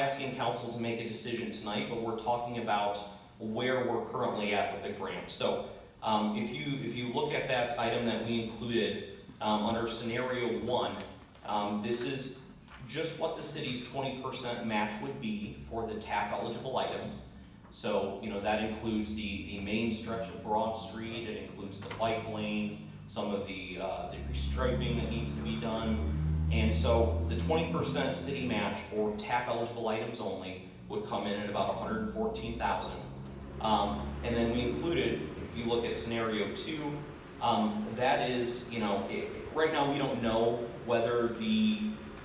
asking council to make a decision tonight, but we're talking about where we're currently at with the grant. So if you look at that item that we included under scenario 1, this is just what the city's 20% match would be for the TAP eligible items. So, that includes the main stretch of Broad Street, it includes the bike lanes, some of the restriping that needs to be done. And so the 20% city match for TAP eligible items only would come in at about $114,000. And then we included, if you look at scenario 2, that is, right now we don't know whether the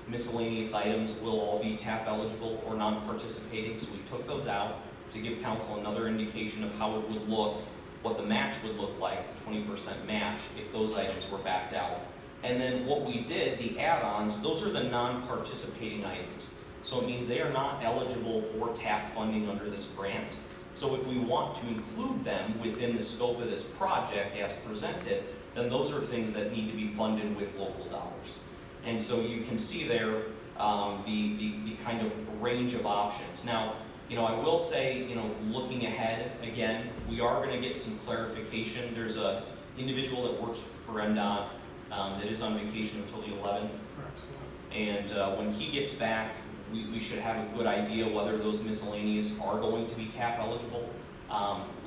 miscellaneous items will all be TAP eligible or non-participating, so we took those out to give council another indication of how it would look, what the match would look like, the 20% match, if those items were backed out. And then what we did, the add-ons, those are the non-participating items. So it means they are not eligible for TAP funding under this grant. So if we want to include them within the scope of this project as presented, then those are things that need to be funded with local dollars. And so you can see there the kind of range of options. Now, I will say, looking ahead, again, we are going to get some clarification. There's an individual that works for MDOT that is on vacation until the 11th. Correct. And when he gets back, we should have a good idea whether those miscellaneous are going to be TAP eligible.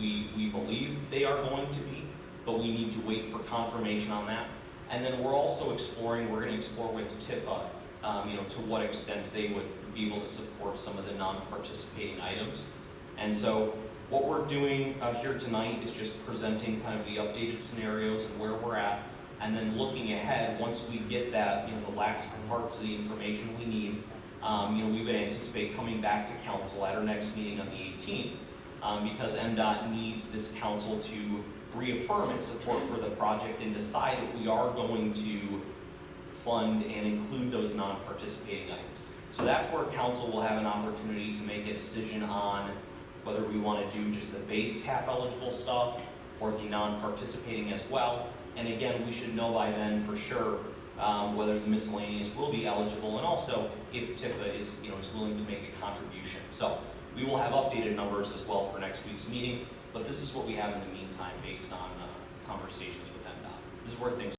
We believe they are going to be, but we need to wait for confirmation on that. And then we're also exploring, we're going to explore with TIFA, to what extent they would be able to support some of the non-participating items. And so what we're doing here tonight is just presenting kind of the updated scenarios and where we're at, and then looking ahead, once we get that, the last parts of the information we need, we would anticipate coming back to council at our next meeting on the 18th, because MDOT needs this council to reaffirm its support for the project and decide if we are going to fund and include those non-participating items. So that's where council will have an opportunity to make a decision on whether we want to do just the base TAP eligible stuff or the non-participating as well. And again, we should know by then for sure whether the miscellaneous will be eligible, and also if TIFA is willing to make a contribution. So we will have updated numbers as well for next week's meeting, but this is what we have in the meantime based on conversations with MDOT. This is where things